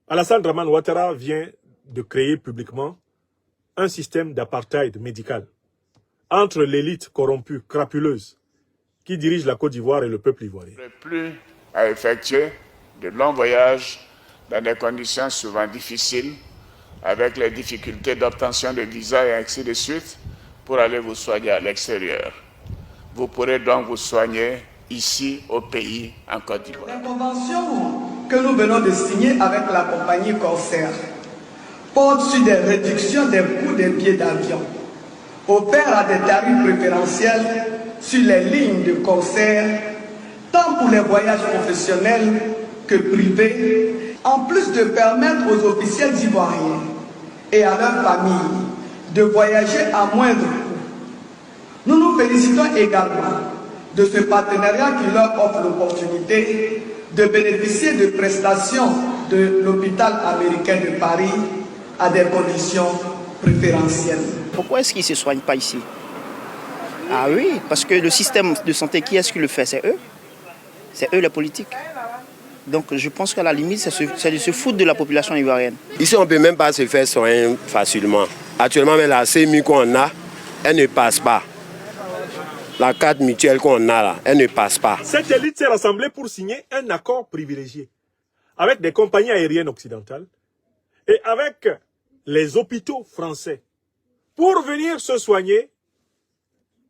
Alassane Dramane Ouattara vient de créer publiquement un système d'apartheid médical entre l'élite corrompue, crapuleuse, qui dirige la Côte d'Ivoire et le peuple ivoirien. Plus à effectuer de longs voyages dans des conditions souvent difficiles, avec les difficultés d'obtention de visa et ainsi de suite, pour aller vous soigner à l'extérieur. Vous pourrez donc vous soigner ici au pays, en Côte d'Ivoire. La convention que nous venons de signer avec la compagnie Corsair porte sur des réductions des coûts des billets d'avion, opère à des tarifs préférentiels sur les lignes de Corsair, tant pour les voyages professionnels que privés, en plus de permettre aux officiels ivoiriens et à leurs familles de voyager à moindre coût. Nous nous félicitons également de ce partenariat qui leur offre l'opportunité de bénéficier de prestations de l'hôpital américain de Paris à des conditions préférentielles. Pourquoi est-ce qu'ils ne se soignent pas ici? Ah oui, parce que le système de santé, qui est-ce qui le fait? C'est eux. C'est eux, les politiques. Donc je pense qu'à la limite, c'est de se foutre de la population ivoirienne. Ici, on ne peut même pas se faire soigner facilement. Actuellement, même la CMU qu'on a, elle ne passe pas. La carte mutuelle qu'on a là, elle ne passe pas. Cette élite s'est rassemblée pour signer un accord privilégié avec des compagnies aériennes occidentales et avec les hôpitaux français pour venir se soigner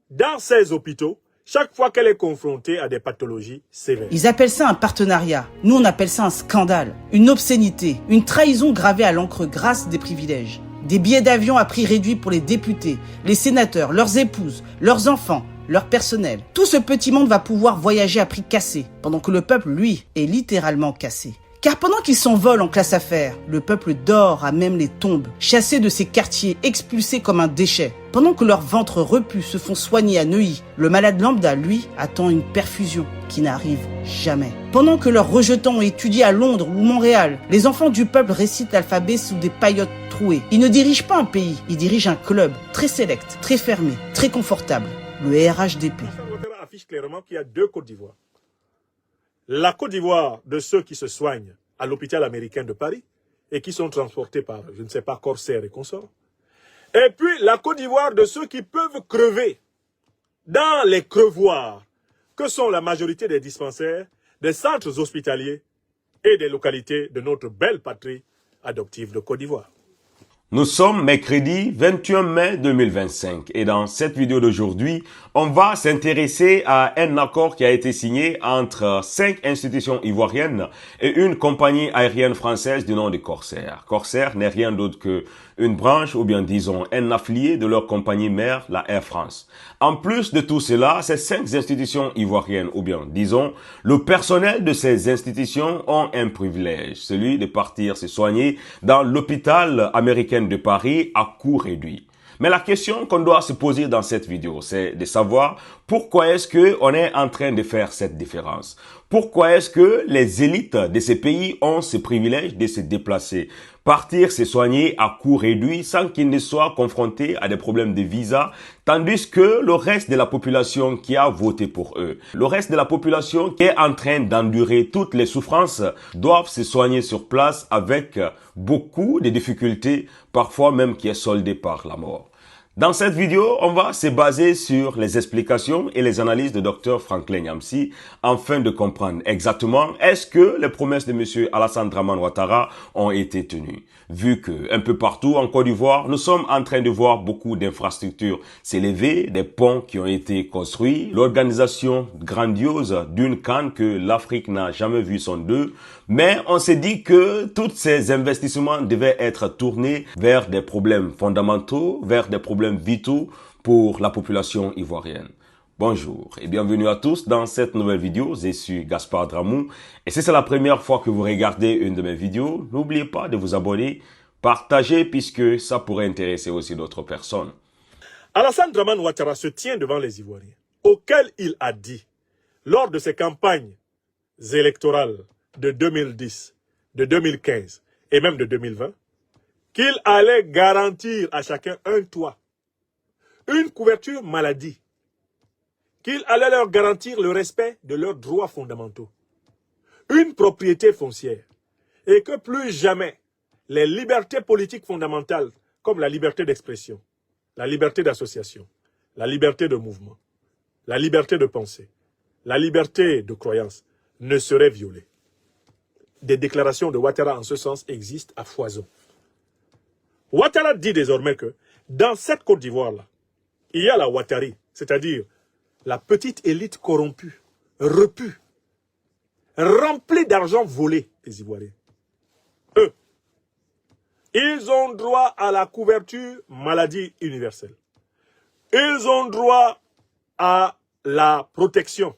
dans ces hôpitaux chaque fois qu'elle est confrontée à des pathologies sévères. Ils appellent ça un partenariat. Nous, on appelle ça un scandale, une obscénité, une trahison gravée à l'encre grasse des privilèges. Des billets d'avion à prix réduit pour les députés, les sénateurs, leurs épouses, leurs enfants, leur personnel. Tout ce petit monde va pouvoir voyager à prix cassé, pendant que le peuple, lui, est littéralement cassé. Car pendant qu'ils s'envolent en classe affaires, le peuple dort à même les tombes, chassés de ces quartiers, expulsés comme un déchet. Pendant que leurs ventres repus se font soigner à Neuilly, le malade lambda, lui, attend une perfusion qui n'arrive jamais. Pendant que leurs rejetants ont étudié à Londres ou Montréal, les enfants du peuple récitent l'alphabet sous des paillotes trouées. Ils ne dirigent pas un pays, ils dirigent un club très sélect, très fermé, très confortable, le RHDP. Ouattara affiche clairement qu'il y a deux Côtes d'Ivoire. La Côte d'Ivoire de ceux qui se soignent à l'hôpital américain de Paris et qui sont transportés par, je ne sais pas, Corsair et consorts. Et puis la Côte d'Ivoire de ceux qui peuvent crever dans les crevroirs que sont la majorité des dispensaires, des centres hospitaliers et des localités de notre belle patrie adoptive de Côte d'Ivoire. Nous sommes mercredi 21 mai 2025 et dans cette vidéo d'aujourd'hui, on va s'intéresser à un accord qui a été signé entre 5 institutions ivoiriennes et une compagnie aérienne française du nom de Corsair. Corsair n'est rien d'autre que une branche ou bien disons un affilié de leur compagnie mère, la Air France. En plus de tout cela, ces 5 institutions ivoiriennes ou bien disons le personnel de ces institutions ont un privilège, celui de partir se soigner dans l'hôpital américain de Paris à coût réduit. Mais la question qu'on doit se poser dans cette vidéo, c'est de savoir pourquoi est-ce qu'on est en train de faire cette différence? Pourquoi est-ce que les élites de ces pays ont ce privilège de se déplacer, partir se soigner à coût réduit sans qu'ils ne soient confrontés à des problèmes de visa, tandis que le reste de la population qui a voté pour eux, le reste de la population qui est en train d'endurer toutes les souffrances, doivent se soigner sur place avec beaucoup de difficultés, parfois même qui est soldée par la mort. Dans cette vidéo, on va se baser sur les explications et les analyses de Dr Franklin Nyamsi afin de comprendre exactement est-ce que les promesses de M. Alassane Dramane Ouattara ont été tenues. Vu que un peu partout en Côte d'Ivoire, nous sommes en train de voir beaucoup d'infrastructures s'élever, des ponts qui ont été construits, l'organisation grandiose d'une CAN que l'Afrique n'a jamais vu son deux, mais on s'est dit que tous ces investissements devaient être tournés vers des problèmes fondamentaux, vers des problèmes vitaux pour la population ivoirienne. Bonjour et bienvenue à tous dans cette nouvelle vidéo. Je suis Gaspard Dramou et si c'est la première fois que vous regardez une de mes vidéos, n'oubliez pas de vous abonner, partager puisque ça pourrait intéresser aussi d'autres personnes. Alassane Dramane Ouattara se tient devant les Ivoiriens, auxquels il a dit, lors de ses campagnes électorales de 2010, de 2015 et même de 2020, qu'il allait garantir à chacun un toit, une couverture maladie, qu'il allait leur garantir le respect de leurs droits fondamentaux, une propriété foncière, et que plus jamais les libertés politiques fondamentales comme la liberté d'expression, la liberté d'association, la liberté de mouvement, la liberté de pensée, la liberté de croyance ne seraient violées. Des déclarations de Ouattara en ce sens existent à foison. Ouattara dit désormais que dans cette Côte d'Ivoire-là, il y a la Ouattari, c'est-à-dire la petite élite corrompue, repue, remplie d'argent volé des Ivoiriens. Eux, ils ont droit à la couverture maladie universelle. Ils ont droit à la protection,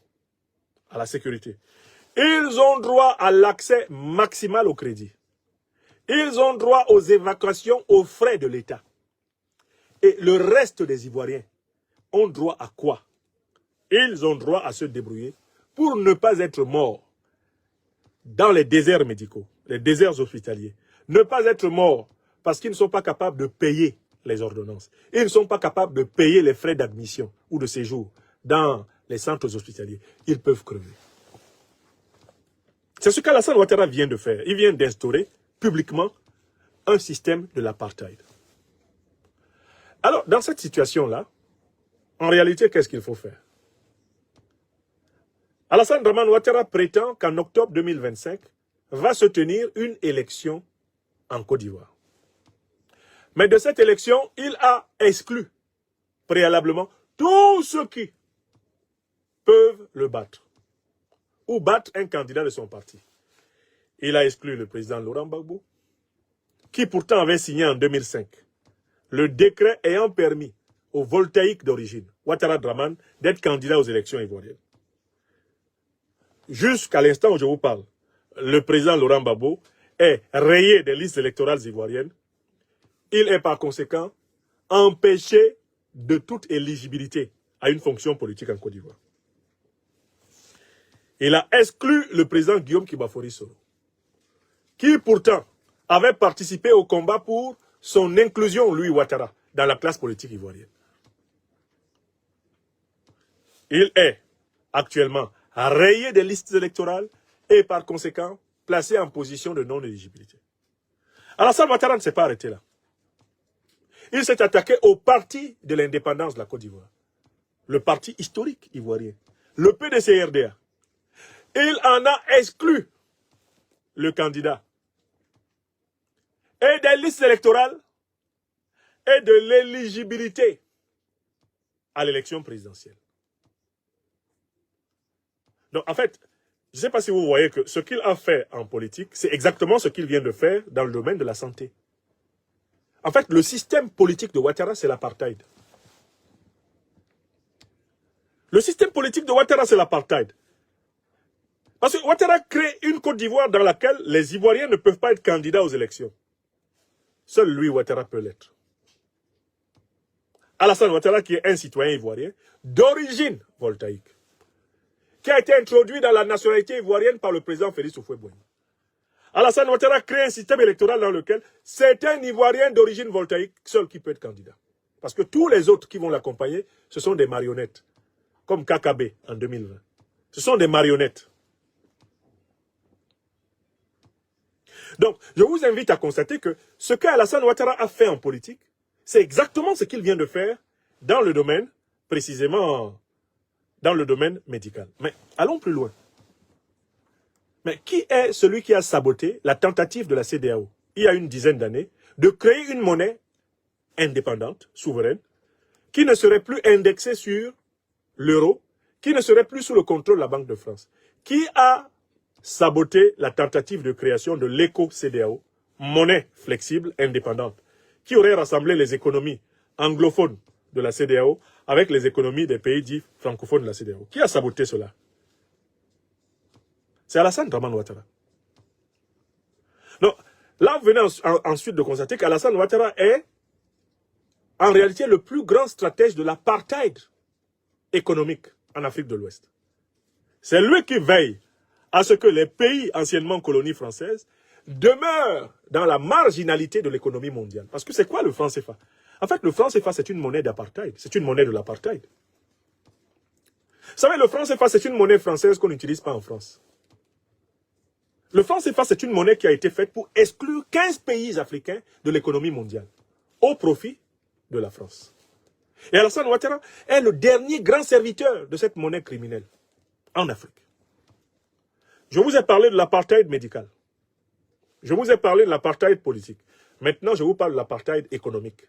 à la sécurité. Ils ont droit à l'accès maximal au crédit. Ils ont droit aux évacuations aux frais de l'État. Et le reste des Ivoiriens ont droit à quoi? Ils ont droit à se débrouiller pour ne pas être morts dans les déserts médicaux, les déserts hospitaliers. Ne pas être morts parce qu'ils ne sont pas capables de payer les ordonnances. Ils ne sont pas capables de payer les frais d'admission ou de séjour dans les centres hospitaliers. Ils peuvent crever. C'est ce qu'Alassane Ouattara vient de faire. Il vient d'instaurer publiquement un système de l'apartheid. Alors, dans cette situation-là, en réalité, qu'est-ce qu'il faut faire? Alassane Dramane Ouattara prétend qu'en octobre 2025, va se tenir une élection en Côte d'Ivoire. Mais de cette élection, il a exclu préalablement tous ceux qui peuvent le battre ou battre un candidat de son parti. Il a exclu le président Laurent Gbagbo, qui pourtant avait signé en 2005 le décret ayant permis aux voltaïques d'origine, Ouattara Dramane, d'être candidat aux élections ivoiriennes. Jusqu'à l'instant où je vous parle, le président Laurent Gbagbo est rayé des listes électorales ivoiriennes. Il est par conséquent empêché de toute éligibilité à une fonction politique en Côte d'Ivoire. Il a exclu le président Guillaume Kibafori Soro, qui pourtant avait participé au combat pour son inclusion, lui Ouattara, dans la classe politique ivoirienne. Il est actuellement rayé des listes électorales et par conséquent placé en position de non-éligibilité. Alassane Ouattara ne s'est pas arrêté là. Il s'est attaqué au parti de l'indépendance de la Côte d'Ivoire, le parti historique ivoirien, le PDC-RDA. Il en a exclu le candidat et des listes électorales et de l'éligibilité à l'élection présidentielle. Donc en fait, je ne sais pas si vous voyez que ce qu'il a fait en politique, c'est exactement ce qu'il vient de faire dans le domaine de la santé. En fait, le système politique de Ouattara, c'est l'apartheid. Le système politique de Ouattara, c'est l'apartheid. Parce que Ouattara crée une Côte d'Ivoire dans laquelle les Ivoiriens ne peuvent pas être candidats aux élections. Seul lui, Ouattara, peut l'être. Alassane Ouattara, qui est un citoyen ivoirien d'origine voltaïque, qui a été introduit dans la nationalité ivoirienne par le président Félix Houphouët-Boigny. Alassane Ouattara crée un système électoral dans lequel c'est un Ivoirien d'origine voltaïque seul qui peut être candidat. Parce que tous les autres qui vont l'accompagner, ce sont des marionnettes, comme Kakabe en 2020. Ce sont des marionnettes. Donc, je vous invite à constater que ce qu'Alassane Ouattara a fait en politique, c'est exactement ce qu'il vient de faire dans le domaine, précisément dans le domaine médical. Mais allons plus loin. Mais qui est celui qui a saboté la tentative de la CEDEAO, il y a une dizaine d'années, de créer une monnaie indépendante, souveraine, qui ne serait plus indexée sur l'euro, qui ne serait plus sous le contrôle de la Banque de France? Qui a saboté la tentative de création de l'éco-CEDEAO, monnaie flexible, indépendante, qui aurait rassemblé les économies anglophones de la CEDEAO avec les économies des pays dits francophones de la CEDEAO? Qui a saboté cela? C'est Alassane Dramane Ouattara. Donc, là, vous venez ensuite de constater qu'Alassane Ouattara est en réalité le plus grand stratège de l'apartheid économique en Afrique de l'Ouest. C'est lui qui veille à ce que les pays anciennement colonies françaises demeurent dans la marginalité de l'économie mondiale. Parce que c'est quoi le franc CFA? En fait, le franc CFA, c'est une monnaie d'apartheid. C'est une monnaie de l'apartheid. Vous savez, le franc CFA, c'est une monnaie française qu'on n'utilise pas en France. Le franc CFA, c'est une monnaie qui a été faite pour exclure 15 pays africains de l'économie mondiale, au profit de la France. Et Alassane Ouattara est le dernier grand serviteur de cette monnaie criminelle en Afrique. Je vous ai parlé de l'apartheid médical. Je vous ai parlé de l'apartheid politique. Maintenant, je vous parle de l'apartheid économique.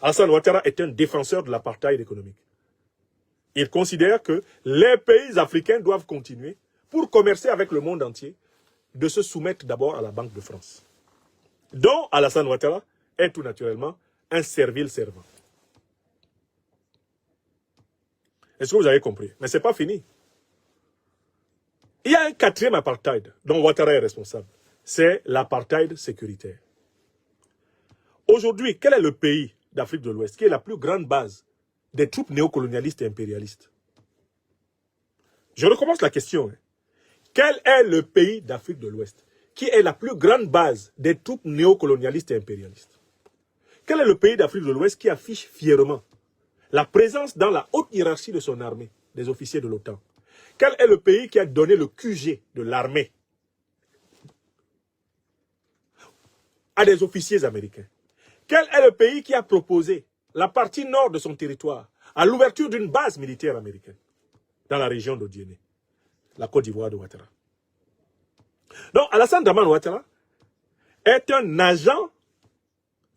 Alassane Ouattara est un défenseur de l'apartheid économique. Il considère que les pays africains doivent continuer, pour commercer avec le monde entier, de se soumettre d'abord à la Banque de France, dont Alassane Ouattara est tout naturellement un servile servant. Est-ce que vous avez compris? Mais ce n'est pas fini. Il y a un quatrième apartheid dont Ouattara est responsable. C'est l'apartheid sécuritaire. Aujourd'hui, quel est le pays d'Afrique de l'Ouest qui est la plus grande base des troupes néocolonialistes et impérialistes? Je recommence la question. Quel est le pays d'Afrique de l'Ouest qui est la plus grande base des troupes néocolonialistes et impérialistes? Quel est le pays d'Afrique de l'Ouest qui affiche fièrement la présence dans la haute hiérarchie de son armée, des officiers de l'OTAN? Quel est le pays qui a donné le QG de l'armée à des officiers américains? Quel est le pays qui a proposé la partie nord de son territoire à l'ouverture d'une base militaire américaine dans la région de Diené, la Côte d'Ivoire de Ouattara? Donc Alassane Dramane Ouattara est un agent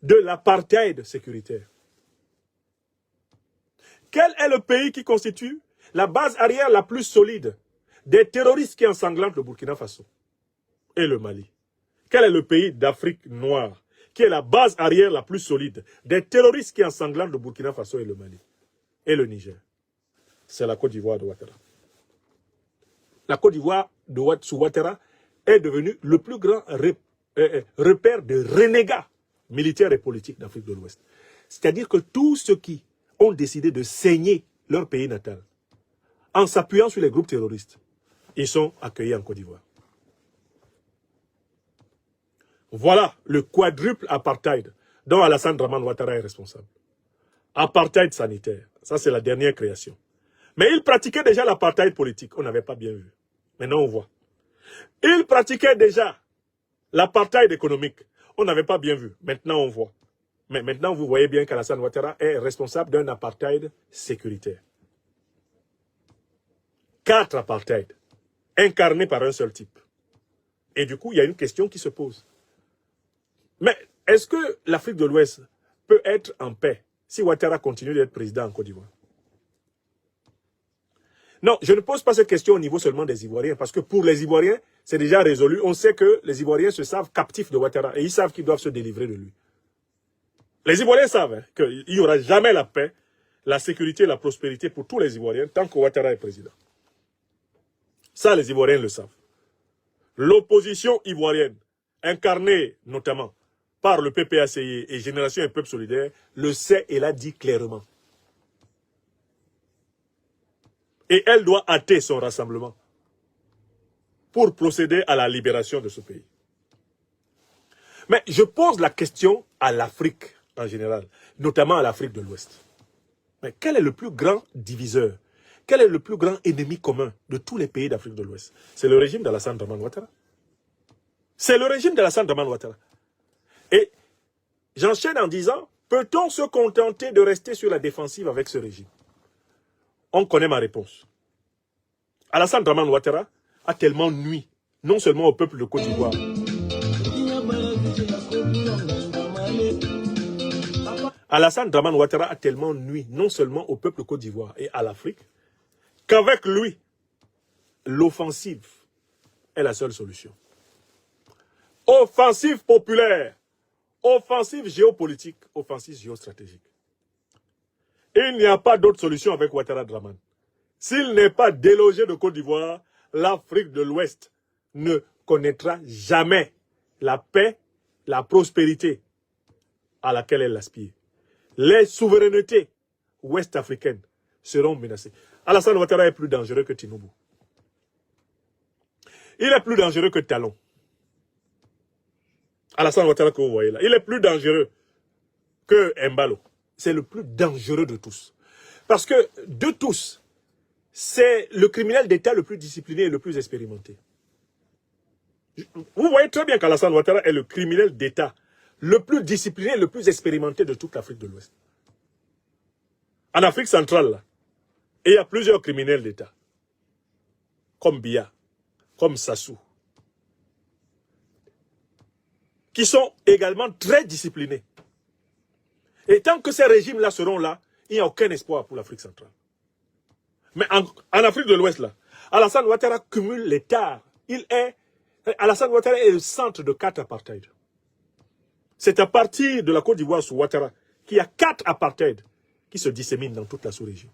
de l'apartheid sécuritaire. Quel est le pays qui constitue la base arrière la plus solide des terroristes qui ensanglantent le Burkina Faso et le Mali? Quel est le pays d'Afrique noire qui est la base arrière la plus solide des terroristes qui ensanglantent le Burkina Faso et le Mali et le Niger? C'est la Côte d'Ivoire de Ouattara. La Côte d'Ivoire sous Ouattara est devenue le plus grand repère de renégats militaires et politiques d'Afrique de l'Ouest. C'est-à-dire que tous ceux qui ont décidé de saigner leur pays natal en s'appuyant sur les groupes terroristes, ils sont accueillis en Côte d'Ivoire. Voilà le quadruple apartheid dont Alassane Dramane Ouattara est responsable. Apartheid sanitaire, ça c'est la dernière création. Mais il pratiquait déjà l'apartheid politique, on n'avait pas bien vu. Maintenant on voit. Il pratiquait déjà l'apartheid économique, on n'avait pas bien vu. Maintenant on voit. Mais maintenant vous voyez bien qu'Alassane Ouattara est responsable d'un apartheid sécuritaire. 4 apartheids, incarnés par un seul type. Et du coup, il y a une question qui se pose. Mais est-ce que l'Afrique de l'Ouest peut être en paix si Ouattara continue d'être président en Côte d'Ivoire? Non, je ne pose pas cette question au niveau seulement des Ivoiriens, parce que pour les Ivoiriens, c'est déjà résolu. On sait que les Ivoiriens se savent captifs de Ouattara et ils savent qu'ils doivent se délivrer de lui. Les Ivoiriens savent qu'il n'y aura jamais la paix, la sécurité et la prospérité pour tous les Ivoiriens tant que Ouattara est président. Ça, les Ivoiriens le savent. L'opposition ivoirienne, incarnée notamment par le PPACI et Génération et Peuple Solidaire, le sait et l'a dit clairement. Et elle doit hâter son rassemblement pour procéder à la libération de ce pays. Mais je pose la question à l'Afrique en général, notamment à l'Afrique de l'Ouest. Mais quel est le plus grand diviseur? Quel est le plus grand ennemi commun de tous les pays d'Afrique de l'Ouest? C'est le régime d'Alassane Dramane Ouattara. C'est le régime d'Alassane Dramane Ouattara. Et j'enchaîne en disant, peut-on se contenter de rester sur la défensive avec ce régime? On connaît ma réponse. Alassane Dramane Ouattara a tellement nui, non seulement au peuple de Côte d'Ivoire, Alassane Dramane Ouattara a tellement nui, non seulement au peuple de Côte d'Ivoire et à l'Afrique, qu'avec lui, l'offensive est la seule solution. Offensive populaire, offensive géopolitique, offensive géostratégique. Il n'y a pas d'autre solution avec Ouattara Dramane. S'il n'est pas délogé de Côte d'Ivoire, l'Afrique de l'Ouest ne connaîtra jamais la paix, la prospérité à laquelle elle aspire. Les souverainetés ouest-africaines seront menacées. Alassane Ouattara est plus dangereux que Tinubu. Il est plus dangereux que Talon. Alassane Ouattara que vous voyez là, il est plus dangereux que Mbalo. C'est le plus dangereux de tous. Parce que de tous, c'est le criminel d'État le plus discipliné et le plus expérimenté. Vous voyez très bien qu'Alassane Ouattara est le criminel d'État le plus discipliné, le plus expérimenté de toute l'Afrique de l'Ouest. En Afrique centrale, là, et il y a plusieurs criminels d'État, comme Biya, comme Sassou, qui sont également très disciplinés. Et tant que ces régimes-là seront là, il n'y a aucun espoir pour l'Afrique centrale. Mais en Afrique de l'Ouest, là, Alassane Ouattara cumule les tares. Alassane Ouattara est le centre de 4 apartheids. C'est à partir de la Côte d'Ivoire sous Ouattara qu'il y a 4 apartheids qui se disséminent dans toute la sous-région.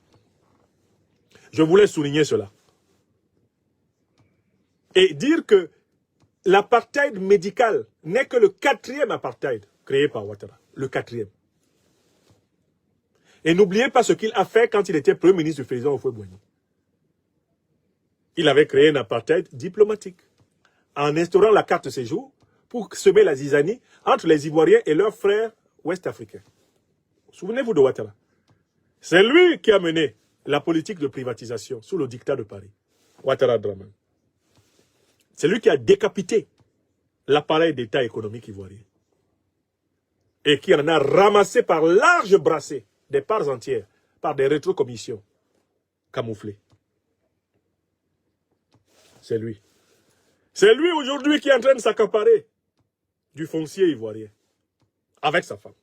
Je voulais souligner cela. Et dire que l'apartheid médical n'est que le 4e apartheid créé par Ouattara. Le 4e. Et n'oubliez pas ce qu'il a fait quand il était Premier ministre du président Houphouët-Boigny. Il avait créé un apartheid diplomatique en instaurant la carte de séjour pour semer la zizanie entre les Ivoiriens et leurs frères ouest-africains. Souvenez-vous de Ouattara. C'est lui qui a mené la politique de privatisation sous le dictat de Paris. Ouattara Draman. C'est lui qui a décapité l'appareil d'État économique ivoirien. Et qui en a ramassé par large brassée des parts entières, par des rétrocommissions camouflées. C'est lui. C'est lui aujourd'hui qui est en train de s'accaparer du foncier ivoirien. Avec sa femme.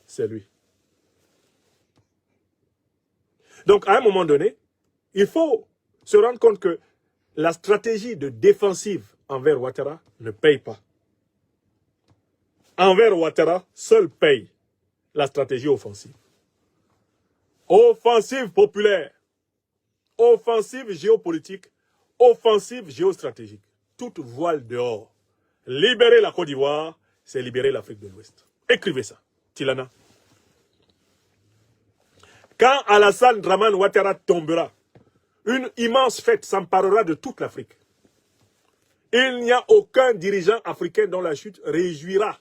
C'est lui. Donc, à un moment donné, il faut se rendre compte que la stratégie de défensive envers Ouattara ne paye pas. Envers Ouattara, seul paye la stratégie offensive. Offensive populaire. Offensive géopolitique. Offensive géostratégique. Toute voile dehors. Libérer la Côte d'Ivoire, c'est libérer l'Afrique de l'Ouest. Écrivez ça. Tilana. Quand Alassane Draman Ouattara tombera, une immense fête s'emparera de toute l'Afrique. Il n'y a aucun dirigeant africain dont la chute réjouira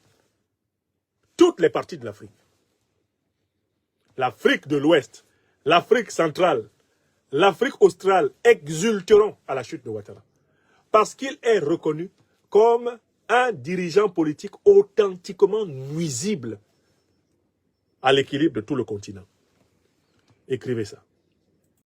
toutes les parties de l'Afrique. L'Afrique de l'Ouest, l'Afrique centrale, l'Afrique australe exulteront à la chute de Ouattara. Parce qu'il est reconnu comme un dirigeant politique authentiquement nuisible à l'équilibre de tout le continent. Écrivez ça.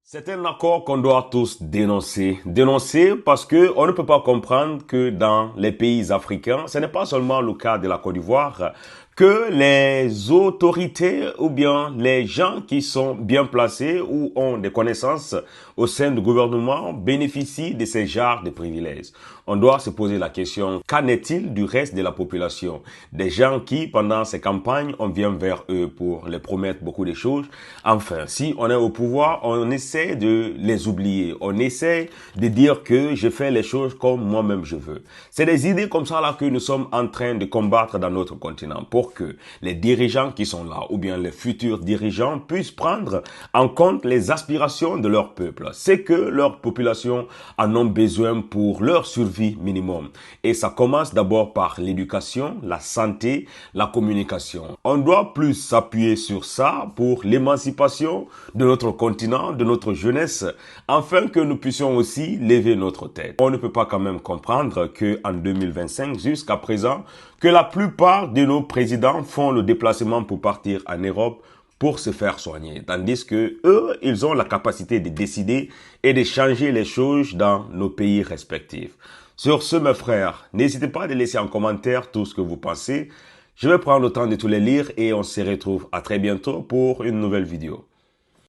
C'est un accord qu'on doit tous dénoncer. Dénoncer parce que on ne peut pas comprendre que dans les pays africains, ce n'est pas seulement le cas de la Côte d'Ivoire, que les autorités ou bien les gens qui sont bien placés ou ont des connaissances au sein du gouvernement bénéficient de ces genres de privilèges. On doit se poser la question, qu'en est-il du reste de la population? Des gens qui, pendant ces campagnes, on vient vers eux pour les promettre beaucoup de choses. Enfin, si on est au pouvoir, on essaie de les oublier. On essaie de dire que je fais les choses comme moi-même je veux. C'est des idées comme ça là que nous sommes en train de combattre dans notre continent pour que les dirigeants qui sont là ou bien les futurs dirigeants puissent prendre en compte les aspirations de leur peuple. C'est que leur population en ont besoin pour leur survie minimum. Et ça commence d'abord par l'éducation, la santé, la communication. On doit plus s'appuyer sur ça pour l'émancipation de notre continent, de notre jeunesse, afin que nous puissions aussi lever notre tête. On ne peut pas quand même comprendre que en 2025, jusqu'à présent, que la plupart de nos présidents font le déplacement pour partir en Europe pour se faire soigner. Tandis que eux, ils ont la capacité de décider et de changer les choses dans nos pays respectifs. Sur ce, mes frères, n'hésitez pas à laisser en commentaire tout ce que vous pensez. Je vais prendre le temps de tous les lire et on se retrouve à très bientôt pour une nouvelle vidéo.